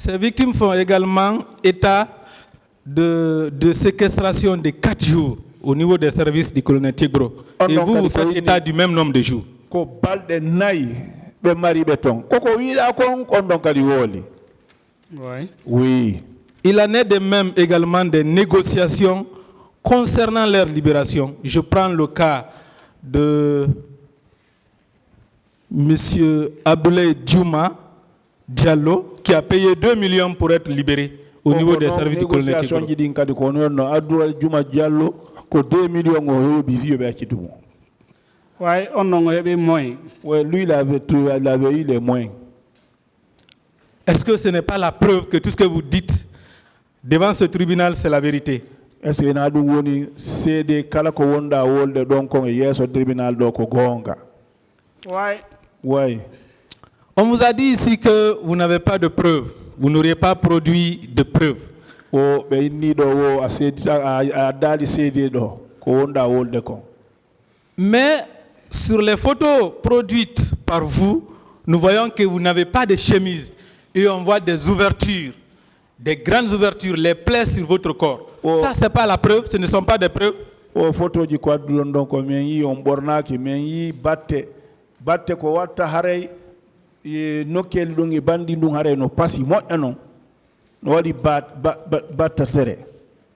Ces victimes font également état de séquestration de 4 jours au niveau des services du colonel Tigro. Et vous faites état du même nombre de jours. Oui. Il en est de même également des négociations concernant leur libération. Je prends le cas de M. Abdoulaye Djouma Diallo qui a payé 2 millions pour être libéré au niveau des services du colonel Tigro. Oui, lui, il avait eu les moyens. Est-ce que ce n'est pas la preuve que tout ce que vous dites devant ce tribunal, c'est la vérité? Est-ce que c'est kala ko wonda wolde don ko yeso tribunal do ko gonga? Oui. On vous a dit ici que vous n'avez pas de preuves. Vous n'auriez pas produit de preuves. Mais sur les photos produites par vous, nous voyons que vous n'avez pas de chemise. Et on voit des ouvertures, des grandes ouvertures, les plaies sur votre corps. Ça, ce n'est pas la preuve, ce ne sont pas des preuves. Photo du quadre donc on borna qui batte ko watta haray e nokkel dum e bandi dum haray no pasi moƴƴa non no waɗi batta tere.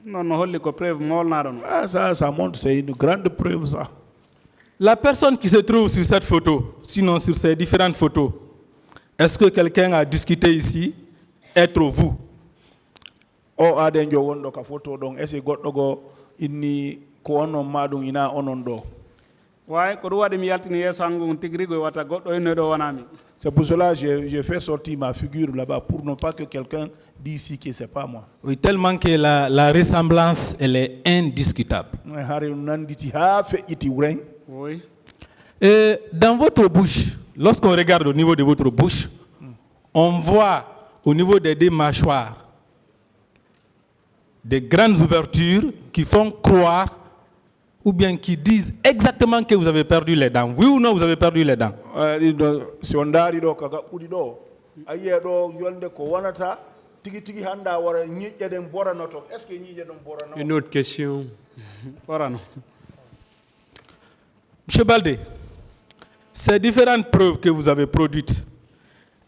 Non holli ko preuve molnaɗo no. Ça montre, c'est une grande preuve ça. La personne qui se trouve sur cette photo, sinon sur ces différentes photos, est-ce que quelqu'un a discuté ici être vous? O aden jo wondo ka photo donc est-ce goddo go inni ko onon madum ina onon do? Ouais, ko wadi mi yaltini yesangu tigrigo wata goddo ene do wanami. C'est pour cela que j'ai fait sortir ma figure là-bas pour ne pas que quelqu'un dise ici que c'est pas moi. Oui, tellement que la ressemblance elle est indiscutable. Oui. Et dans votre bouche, lorsqu'on regarde au niveau de votre bouche, on voit au niveau des deux mâchoires des grandes ouvertures qui font croire ou bien qui disent exactement que vous avez perdu les dents. Oui ou non, vous avez perdu les dents? Si on dari do kaga udi do aye do yolde ko wonata tigi tigi handa wara ñiƴƴe den boranoto. Est-ce que ñiƴƴe don borano? Une autre question. Borano. Monsieur Baldé, ces différentes preuves que vous avez produites,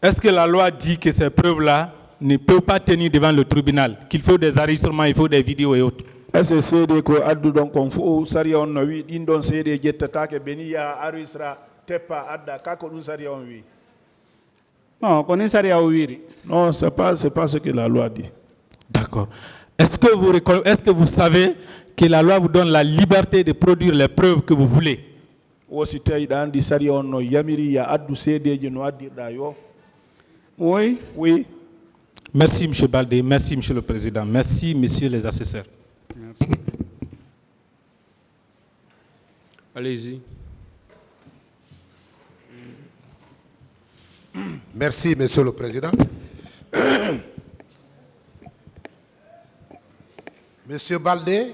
est-ce que la loi dit que ces preuves-là ne peuvent pas tenir devant le tribunal, qu'il faut des enregistrements, il faut des vidéos et autres? Est-ce que c'est ko addu don kon fu sariya on no wi din don seede jettatake beniya arisra teppa adda kako dun sariya on wi? Non, koni sariya o wiri. Non, c'est pas ce que la loi dit. D'accord. Est-ce que vous savez que la loi vous donne la liberté de produire les preuves que vous voulez? Wosi tay dandi sariya on no yamiri ya addu seedeje no addirda yo? Oui. Oui. Merci, M. Baldé. Merci, M. le Président. Merci, messieurs les assesseurs. Merci. Allez-y. Merci, Monsieur le Président. Monsieur Baldé,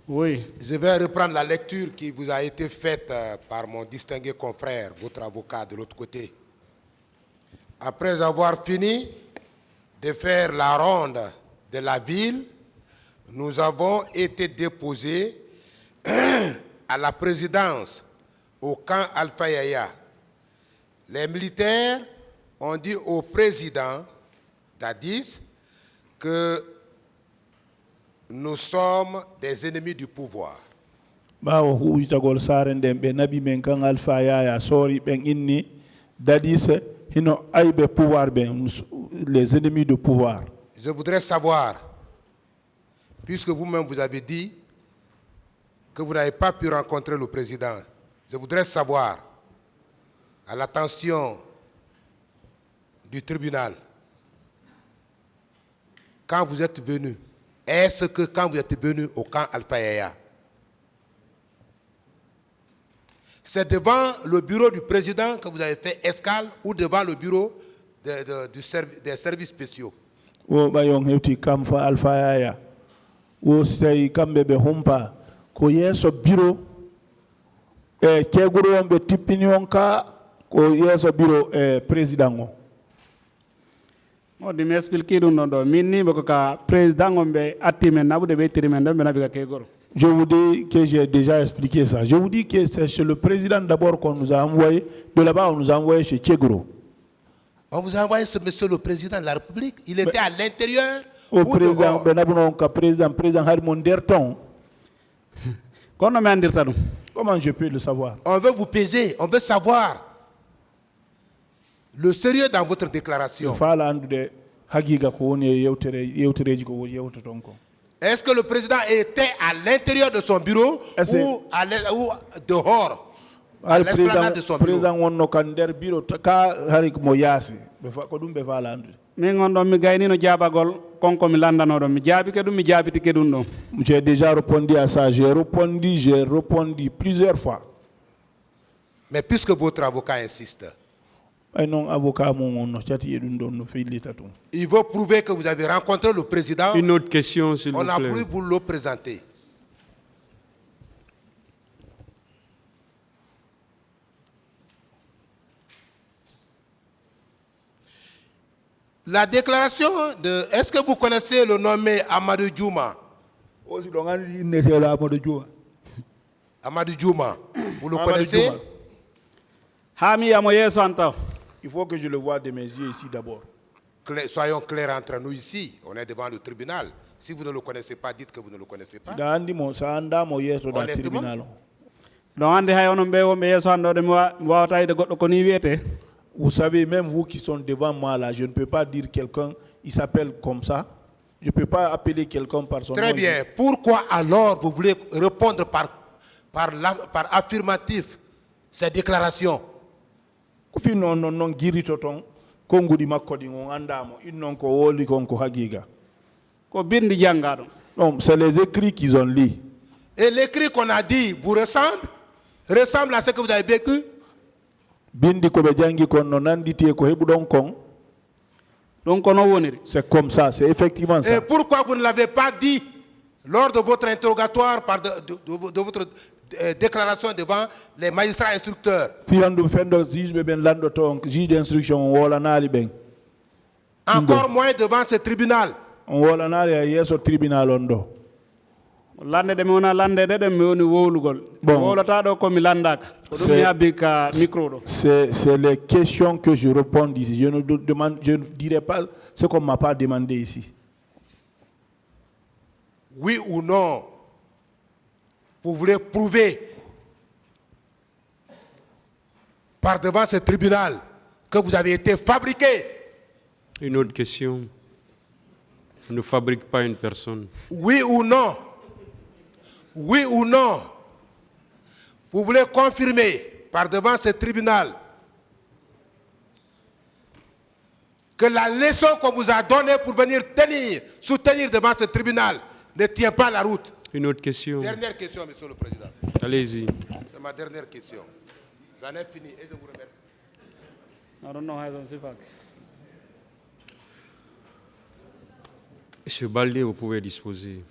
oui. Je vais reprendre la lecture qui vous a été faite par mon distingué confrère, votre avocat de l'autre côté. Après avoir fini de faire la ronde de la ville, nous avons été déposés à la présidence au camp Alpha Yaya. Les militaires ont dit au président Dadis que nous sommes des ennemis du pouvoir. Bawo huujtagol saare nden ɓe nabi men kan Alpha Yaya sori ɓen inni Dadis hino ayɓe pouvoir ɓen les ennemis du pouvoir. Je voudrais savoir, puisque vous-même vous avez dit que vous n'avez pas pu rencontrer le président, je voudrais savoir, à l'attention du tribunal, quand vous êtes venu, est-ce que quand vous êtes venu au camp Alpha Yaya, c'est devant le bureau du président que vous avez fait escale ou devant le bureau des services spéciaux? Wo ɓayon hewti kam fa Alpha Yaya wo so tawi kamɓe ɓe humpa ko yeeso bureau e keeguro on ɓe tippini on ka ko yeeso bureau président o. odi mi explique ɗum ɗon ɗo min ni ko ka président on ɓe atti men naɓude ɓe ittiri men ɗon ɓe naɓi ka kegoro. Je vous dis que j'ai déjà expliqué ça. Je vous dis que c'est chez le président d'abord qu'on nous a envoyé. De là-bas, on nous a envoyé chez Tchegro. On vous a envoyé ce monsieur le président de la République. Il était à l'intérieur Au ou président, dehors? président Harmon Derton. kono mi andirta ɗum. Comment je peux le savoir? On veut vous peser, on veut savoir le sérieux dans votre déclaration. Fala andude hagiga ko woni yewtereji ko yewtoton ko. Est-ce que le président était à l'intérieur de son bureau ou dehors? À l'esplanade de son bureau. Président wonno kan der bureau ka hari mo yaasi ko dum be fala andude. min on ɗon mi gaynino jaabagol konko mi landano ɗon mi jaabike ɗum mi jaabitike ɗum ɗon. J'ai déjà répondu à ça. J'ai répondu plusieurs fois. Mais puisque votre avocat insiste, Ay non avocat mon no chati edun don no feilita tum. il veut prouver que vous avez rencontré le président. Une autre question, s'il vous On plaît. a pu vous le présenter. La déclaration de... Est-ce que vous connaissez le nommé Amadou Djouma? Aussi donc il n'était là Amadou Djouma. Amadou Djouma, vous le Amadou connaissez? Djouma. ha mi yiyamo yeeso an taw. Il faut que je le voie de mes yeux ici d'abord. Soyons clairs entre nous ici. On est devant le tribunal. Si vous ne le connaissez pas, dites que vous ne le connaissez pas. Da andi mo sa anda mo yeto da Honnêtement? tribunal. ɗon hannde hay onon ɓe wonɓe yeeso an ɗo de mi wawata yide goɗɗo ko ni wiyete. Vous savez, même vous qui sont devant moi là, je ne peux pas dire quelqu'un, il s'appelle comme ça. Je ne peux pas appeler quelqu'un par son nom. Très bien. Pourquoi alors vous voulez répondre par affirmatif ces déclarations? Kofi non girito ton kongudi makko di on andamo innon ko woli kon ko hagiga. ko bindi janngaɗo. Donc c'est les écrits qu'ils ont lus. Et l'écrit qu'on a dit vous ressemble à ce que vous avez vécu? Bindi ko be jangi kon no nanditi ko hebudon kon. Donc kono woniri. C'est comme ça, c'est effectivement ça. Et pourquoi vous ne l'avez pas dit lors de votre interrogatoire, de votre déclaration devant les magistrats instructeurs? Fiandu fendo juge be ben lando ton juge d'instruction wola nali ben. Encore moins devant ce tribunal. On wola nali yeso tribunal ondo. lande de mi wona lande de mi woni wowlugol. Bon. wowlata ɗo komi landaka. ko ɗum mi habbi ka micro ɗo. C'est les questions que je réponds ici. Je ne dirai pas ce qu'on m'a pas demandé ici. Oui ou non, vous voulez prouver par devant ce tribunal que vous avez été fabriqué? Une autre question. On ne fabrique pas une personne. Oui ou non? Oui ou non? Vous voulez confirmer par devant ce tribunal que la leçon qu'on vous a donnée pour venir soutenir devant ce tribunal ne tient pas la route? Une autre question. Dernière question, Monsieur le Président. Allez-y. C'est ma dernière question. J'en ai fini et je vous remercie. I don't know how to say fuck. Monsieur Baldé, vous pouvez disposer.